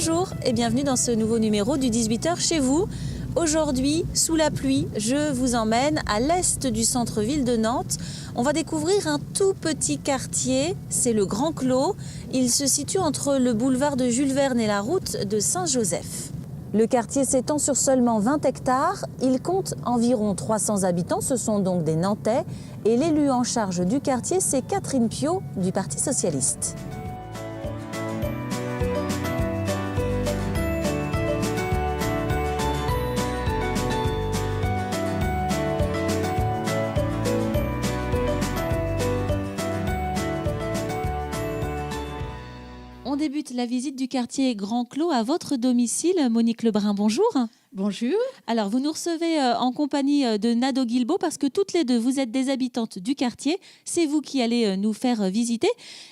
Bonjour et bienvenue dans ce nouveau numéro du 18h chez vous. Aujourd'hui, sous la pluie, je vous emmène à l'est du centre-ville de Nantes. On va découvrir un tout petit quartier, c'est le Grand Clos. Il se situe entre le boulevard de Jules Verne et la route de Saint-Joseph. Le quartier s'étend sur seulement 20 hectares. Il compte environ 300 habitants, ce sont donc des Nantais. Et l'élu en charge du quartier, c'est Catherine Piot du Parti socialiste. On débute la visite du quartier Grand Clos à votre domicile. Monique Lebrun, bonjour. Bonjour. Alors, vous nous recevez en compagnie de Nado Guilbault parce que toutes les deux, vous êtes des habitantes du quartier. C'est vous qui allez nous faire visiter.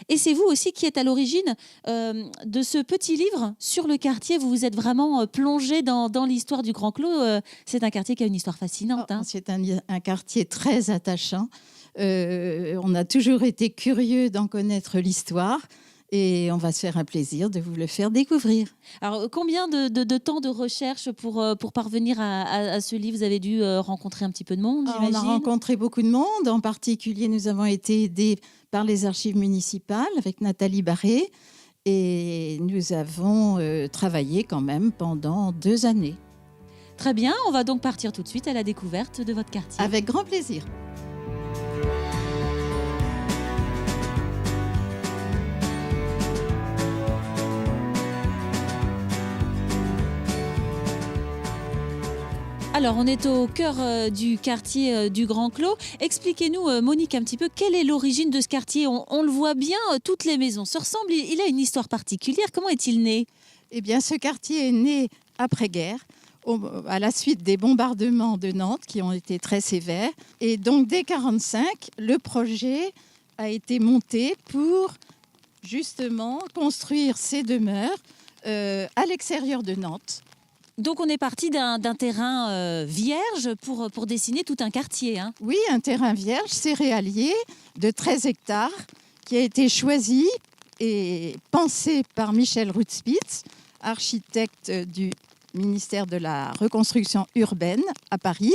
Et c'est vous aussi qui êtes à l'origine de ce petit livre sur le quartier. Vous vous êtes vraiment plongé dans l'histoire du Grand Clos. C'est un quartier qui a une histoire fascinante. C'est un quartier très attachant. On a toujours été curieux d'en connaître l'histoire. Et on va se faire un plaisir de vous le faire découvrir. Alors, combien de temps de recherche pour parvenir à ce livre? Vous avez dû rencontrer un petit peu de monde, j'imagine? On a rencontré beaucoup de monde. En particulier, nous avons été aidés par les archives municipales avec Nathalie Barré. Et nous avons travaillé quand même pendant 2 années. Très bien, on va donc partir tout de suite à la découverte de votre quartier. Avec grand plaisir. Alors, on est au cœur du quartier du Grand Clos. Expliquez-nous, Monique, un petit peu, quelle est l'origine de ce quartier? On le voit bien, toutes les maisons se ressemblent. Il a une histoire particulière. Comment est-il né? Eh bien, ce quartier est né après-guerre, à la suite des bombardements de Nantes qui ont été très sévères. Et donc, dès 1945, le projet a été monté pour justement construire ces demeures à l'extérieur de Nantes. Donc, on est parti d'un terrain vierge pour dessiner tout un quartier. Oui, un terrain vierge céréalier de 13 hectares qui a été choisi et pensé par Michel Rutspitz, architecte du ministère de la Reconstruction urbaine à Paris,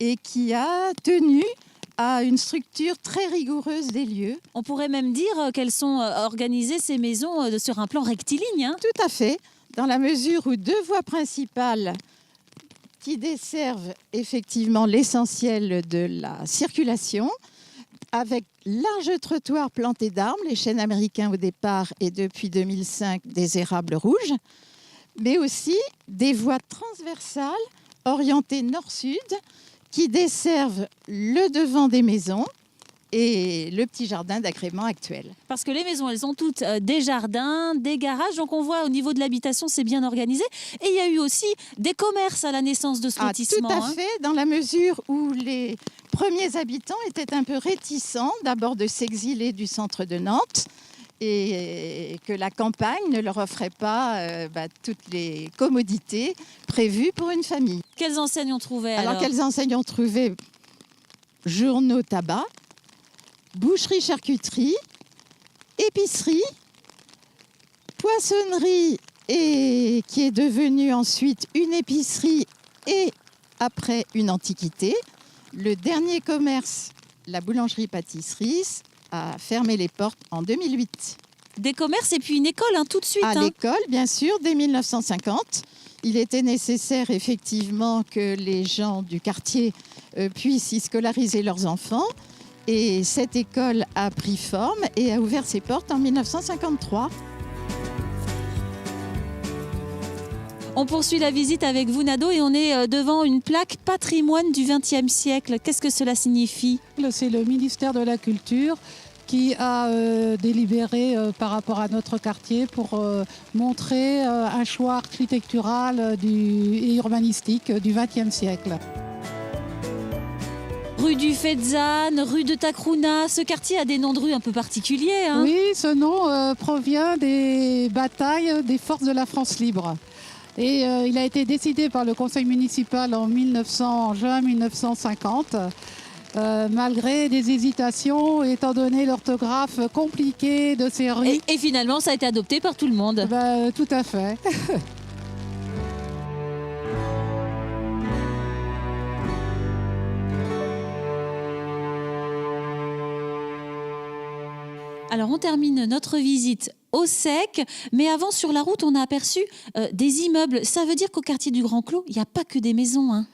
et qui a tenu à une structure très rigoureuse des lieux. On pourrait même dire qu'elles sont organisées, ces maisons, sur un plan rectiligne. Tout à fait. Dans la mesure où 2 voies principales qui desservent effectivement l'essentiel de la circulation, avec large trottoir planté d'arbres, les chênes américains au départ et depuis 2005 des érables rouges, mais aussi des voies transversales orientées nord-sud qui desservent le devant des maisons et le petit jardin d'agrément actuel. Parce que les maisons, elles ont toutes des jardins, des garages. Donc, on voit au niveau de l'habitation, c'est bien organisé. Et il y a eu aussi des commerces à la naissance de ce lotissement. Tout à fait, dans la mesure où les premiers habitants étaient un peu réticents, d'abord de s'exiler du centre de Nantes, et que la campagne ne leur offrait pas toutes les commodités prévues pour une famille. Quelles enseignes on trouvait alors? Quelles enseignes on trouvait? Journaux, tabac, boucherie, charcuterie, épicerie, poissonnerie, et qui est devenue ensuite une épicerie et après une antiquité. Le dernier commerce, la boulangerie-pâtisserie, a fermé les portes en 2008. Des commerces et puis une école, tout de suite. L'école, bien sûr, dès 1950. Il était nécessaire effectivement que les gens du quartier puissent y scolariser leurs enfants. Et cette école a pris forme et a ouvert ses portes en 1953. On poursuit la visite avec vous, Nado, et on est devant une plaque patrimoine du XXe siècle. Qu'est-ce que cela signifie? C'est le ministère de la Culture qui a délibéré par rapport à notre quartier pour montrer un choix architectural et urbanistique du XXe siècle. Rue du Fezzan, rue de Tacrouna, ce quartier a des noms de rues un peu particuliers. Oui, ce nom provient des batailles des forces de la France libre. Et il a été décidé par le conseil municipal en juin 1950 malgré des hésitations, étant donné l'orthographe compliquée de ces rues. Et finalement, ça a été adopté par tout le monde. Tout à fait. Alors, on termine notre visite au sec, mais avant, sur la route, on a aperçu des immeubles. Ça veut dire qu'au quartier du Grand Clos, il n'y a pas que des maisons, hein.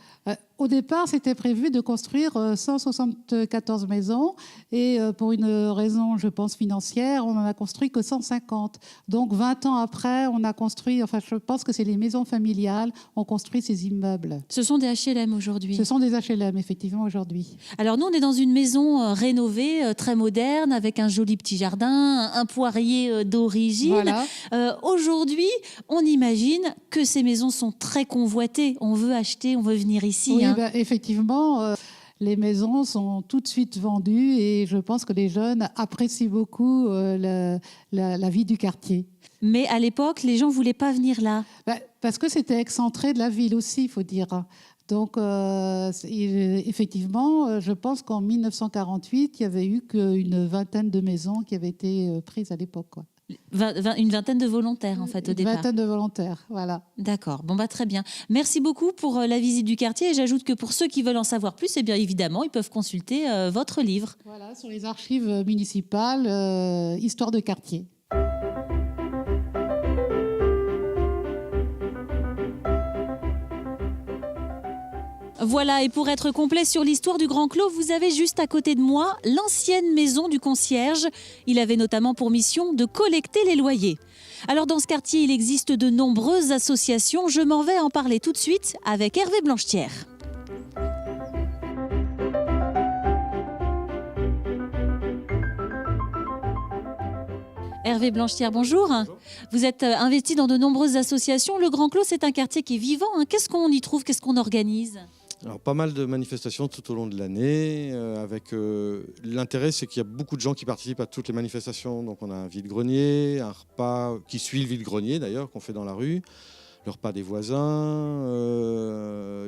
Au départ, c'était prévu de construire 174 maisons et pour une raison, je pense, financière, on n'en a construit que 150. Donc 20 ans après, on a construit, enfin je pense que c'est les maisons familiales, ont construit ces immeubles. Ce sont des HLM aujourd'hui. Ce sont des HLM, effectivement, aujourd'hui. Alors nous, on est dans une maison rénovée, très moderne, avec un joli petit jardin, un poirier d'origine. Voilà. Aujourd'hui, on imagine que ces maisons sont très convoitées. On veut acheter, on veut venir ici. Oui, hein. Effectivement, les maisons sont tout de suite vendues et je pense que les jeunes apprécient beaucoup la vie du quartier. Mais à l'époque, les gens ne voulaient pas venir là. Parce que c'était excentré de la ville aussi, il faut dire. Donc, effectivement, je pense qu'en 1948, il n'y avait eu qu'une vingtaine de maisons qui avaient été prises à l'époque, quoi. Une vingtaine de volontaires, en fait, au départ. Une vingtaine de volontaires, voilà. D'accord, bon, très bien. Merci beaucoup pour la visite du quartier. Et j'ajoute que pour ceux qui veulent en savoir plus, eh bien évidemment, ils peuvent consulter votre livre. Voilà, sur les archives municipales, Histoire de quartier. Voilà, et pour être complet sur l'histoire du Grand Clos, vous avez juste à côté de moi l'ancienne maison du concierge. Il avait notamment pour mission de collecter les loyers. Alors dans ce quartier, il existe de nombreuses associations. Je m'en vais en parler tout de suite avec Hervé Blanchetière. Hervé Blanchetière, bonjour. Bonjour. Vous êtes investi dans de nombreuses associations. Le Grand Clos, c'est un quartier qui est vivant. Qu'est-ce qu'on y trouve? Qu'est-ce qu'on organise? Alors, pas mal de manifestations tout au long de l'année. L'intérêt, c'est qu'il y a beaucoup de gens qui participent à toutes les manifestations. Donc, on a un vide-grenier, un repas qui suit le vide-grenier d'ailleurs, qu'on fait dans la rue, le repas des voisins.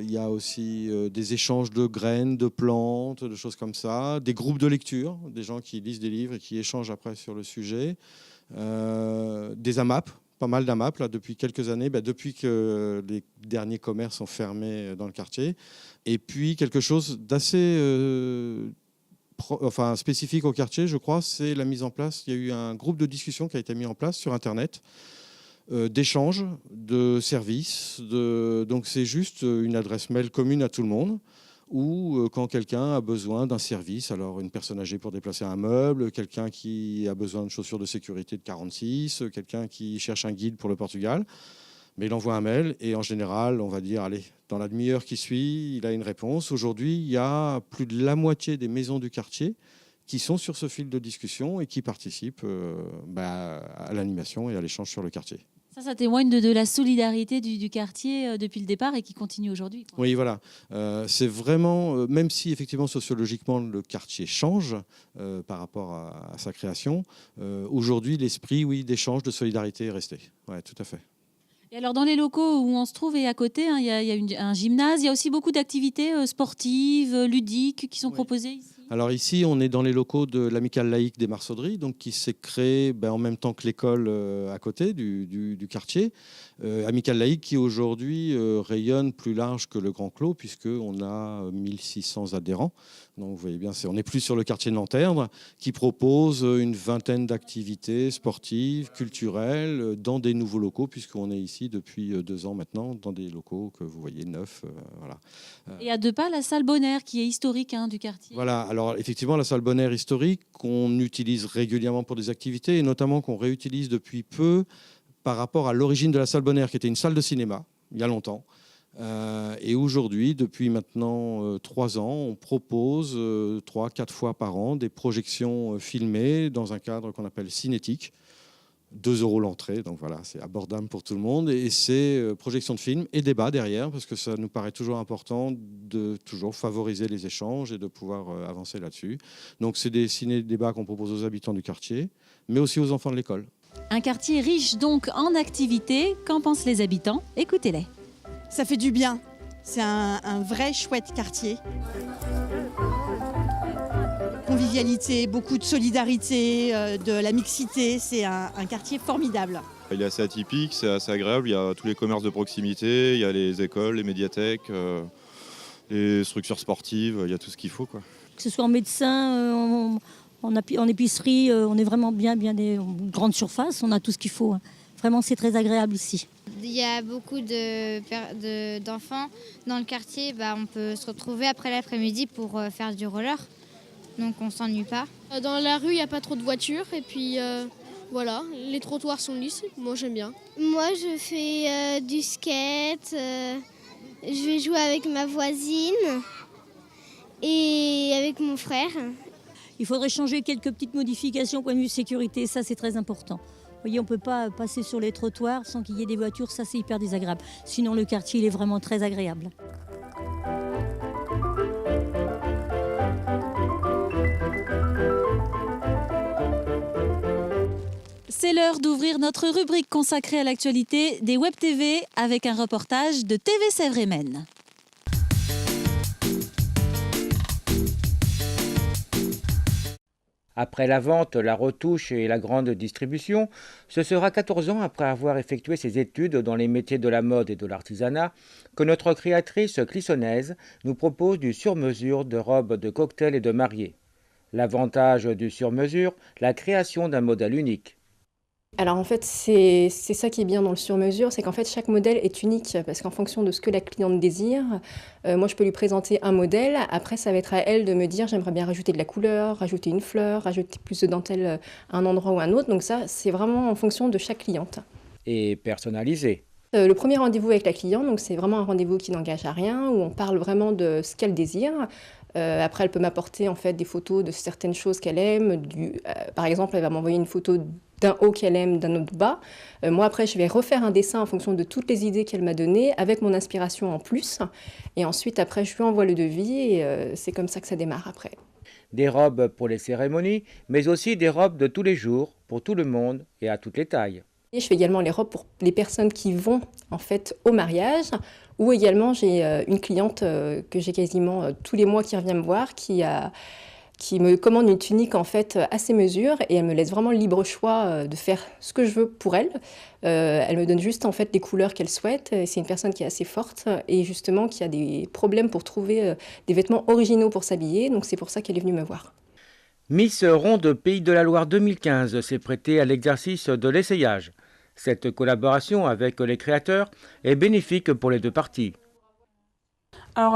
Il y a aussi des échanges de graines, de plantes, de choses comme ça. Des groupes de lecture, des gens qui lisent des livres et qui échangent après sur le sujet. Des AMAP. Pas mal d'AMAP là, depuis quelques années, depuis que les derniers commerces sont fermés dans le quartier. Et puis quelque chose d'assez spécifique au quartier, je crois, c'est la mise en place. Il y a eu un groupe de discussion qui a été mis en place sur Internet, d'échanges, de services. Donc c'est juste une adresse mail commune à tout le monde. Ou quand quelqu'un a besoin d'un service, alors une personne âgée pour déplacer un meuble, quelqu'un qui a besoin de chaussures de sécurité de 46, quelqu'un qui cherche un guide pour le Portugal, mais il envoie un mail et en général, on va dire, allez, dans la demi-heure qui suit, il a une réponse. Aujourd'hui, il y a plus de la moitié des maisons du quartier qui sont sur ce fil de discussion et qui participent à l'animation et à l'échange sur le quartier. Ça témoigne de la solidarité du quartier depuis le départ et qui continue aujourd'hui, quoi. Oui, voilà. C'est vraiment, même si effectivement sociologiquement le quartier change par rapport à sa création, aujourd'hui l'esprit, oui, d'échange, de solidarité est resté. Oui, tout à fait. Et alors dans les locaux où on se trouve et à côté, il y a un gymnase, il y a aussi beaucoup d'activités sportives, ludiques qui sont proposées ici. Alors ici, on est dans les locaux de l'Amicale laïque des Marsaudries, donc qui s'est créée en même temps que l'école à côté du quartier. Amicale laïque qui aujourd'hui rayonne plus large que le Grand Clos, puisqu'on a 1600 adhérents. Donc vous voyez bien, on est plus sur le quartier de Lanterne, qui propose une vingtaine d'activités sportives, culturelles, dans des nouveaux locaux, puisqu'on est ici depuis 2 ans maintenant, dans des locaux que vous voyez neufs. Voilà. Et à 2 pas, la salle Bonnaire, qui est historique du quartier. Voilà, alors effectivement, la salle Bonnaire historique, qu'on utilise régulièrement pour des activités, et notamment qu'on réutilise depuis peu par rapport à l'origine de la salle Bonnaire, qui était une salle de cinéma, il y a longtemps. Et aujourd'hui, depuis maintenant 3 ans, on propose 3-4 fois par an des projections filmées dans un cadre qu'on appelle cinétique. 2 € l'entrée, donc voilà, c'est abordable pour tout le monde. Et c'est projection de films et débat derrière, parce que ça nous paraît toujours important de toujours favoriser les échanges et de pouvoir avancer là-dessus. Donc c'est des ciné-débats qu'on propose aux habitants du quartier, mais aussi aux enfants de l'école. Un quartier riche donc en activités. Qu'en pensent les habitants? Écoutez-les. Ça fait du bien. C'est un vrai chouette quartier. convivialité, beaucoup de solidarité, de la mixité. C'est un quartier formidable. Il est assez atypique, c'est assez agréable. Il y a tous les commerces de proximité, il y a les écoles, les médiathèques, les structures sportives, il y a tout ce qu'il faut, quoi. Que ce soit en médecin, en épicerie, on est vraiment bien des grandes surfaces, on a tout ce qu'il faut. Vraiment, c'est très agréable ici. Il y a beaucoup d'enfants dans le quartier. On peut se retrouver après l'après-midi pour faire du roller. Donc on ne s'ennuie pas. Dans la rue, il n'y a pas trop de voitures. Et puis voilà, les trottoirs sont lisses. Moi, j'aime bien. Moi, je fais du skate. Je vais jouer avec ma voisine et avec mon frère. Il faudrait changer quelques petites modifications au point de vue sécurité. Ça, c'est très important. Vous voyez, on ne peut pas passer sur les trottoirs sans qu'il y ait des voitures, ça c'est hyper désagréable. Sinon, le quartier, il est vraiment très agréable. C'est l'heure d'ouvrir notre rubrique consacrée à l'actualité des Web TV avec un reportage de TV Sèvres et Maine. Après la vente, la retouche et la grande distribution, ce sera 14 ans après avoir effectué ses études dans les métiers de la mode et de l'artisanat que notre créatrice clissonnaise nous propose du sur-mesure de robes de cocktail et de mariée. L'avantage du sur-mesure, la création d'un modèle unique. Alors en fait, c'est ça qui est bien dans le sur-mesure, c'est qu'en fait chaque modèle est unique parce qu'en fonction de ce que la cliente désire, moi je peux lui présenter un modèle, après ça va être à elle de me dire j'aimerais bien rajouter de la couleur, rajouter une fleur, rajouter plus de dentelle à un endroit ou à un autre, donc ça c'est vraiment en fonction de chaque cliente. Et personnalisé. Le premier rendez-vous avec la cliente, donc c'est vraiment un rendez-vous qui n'engage à rien, où on parle vraiment de ce qu'elle désire. Après, elle peut m'apporter en fait des photos de certaines choses qu'elle aime. Par exemple, elle va m'envoyer une photo d'un haut qu'elle aime, d'un autre bas. Moi, après, je vais refaire un dessin en fonction de toutes les idées qu'elle m'a données, avec mon inspiration en plus. Et ensuite, après, je lui envoie le devis et c'est comme ça que ça démarre après. Des robes pour les cérémonies, mais aussi des robes de tous les jours, pour tout le monde et à toutes les tailles. Et je fais également les robes pour les personnes qui vont en fait au mariage, ou également j'ai une cliente que j'ai quasiment tous les mois qui revient me voir, qui me commande une tunique en fait à ses mesures et elle me laisse vraiment libre choix de faire ce que je veux pour elle. Elle me donne juste en fait les couleurs qu'elle souhaite. C'est une personne qui est assez forte et justement qui a des problèmes pour trouver des vêtements originaux pour s'habiller, donc c'est pour ça qu'elle est venue me voir. Miss Ronde Pays de la Loire 2015 s'est prêtée à l'exercice de l'essayage. Cette collaboration avec les créateurs est bénéfique pour les deux parties. Alors,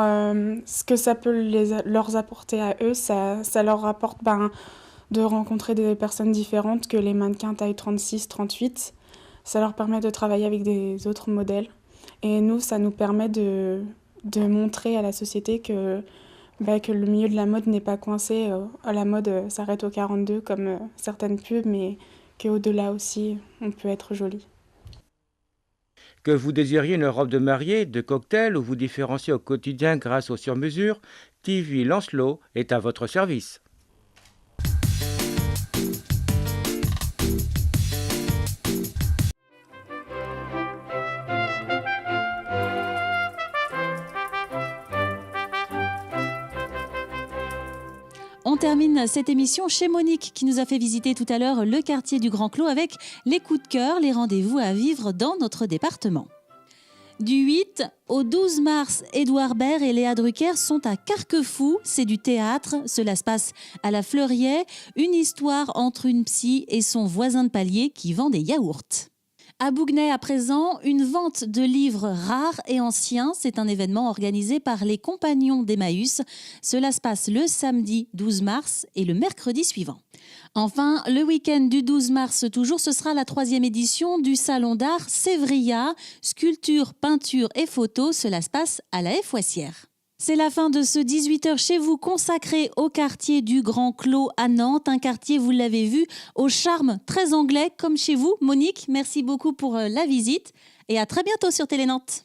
ce que ça peut leur apporter à eux, ça leur apporte de rencontrer des personnes différentes que les mannequins taille 36-38. Ça leur permet de travailler avec des autres modèles. Et nous, ça nous permet de montrer à la société que le milieu de la mode n'est pas coincé. La mode s'arrête au 42 comme certaines pubs, mais qu'au-delà aussi, on peut être joli. Que vous désiriez une robe de mariée, de cocktail ou vous différenciez au quotidien grâce aux sur-mesures, TV Lancelot est à votre service. On termine cette émission chez Monique qui nous a fait visiter tout à l'heure le quartier du Grand Clos avec les coups de cœur, les rendez-vous à vivre dans notre département. Du 8 au 12 mars, Édouard Baird et Léa Drucker sont à Carquefou. C'est du théâtre. Cela se passe à la Fleuriet. Une histoire entre une psy et son voisin de palier qui vend des yaourts. À Bouguenais, à présent, une vente de livres rares et anciens. C'est un événement organisé par les Compagnons d'Emmaüs. Cela se passe le samedi 12 mars et le mercredi suivant. Enfin, le week-end du 12 mars toujours, ce sera la 3e édition du Salon d'art Sévria. Sculpture, peinture et photos, cela se passe à la Foissière. C'est la fin de ce 18h chez vous consacré au quartier du Grand Clos à Nantes. Un quartier, vous l'avez vu, au charme très anglais comme chez vous. Monique, merci beaucoup pour la visite et à très bientôt sur Télé Nantes.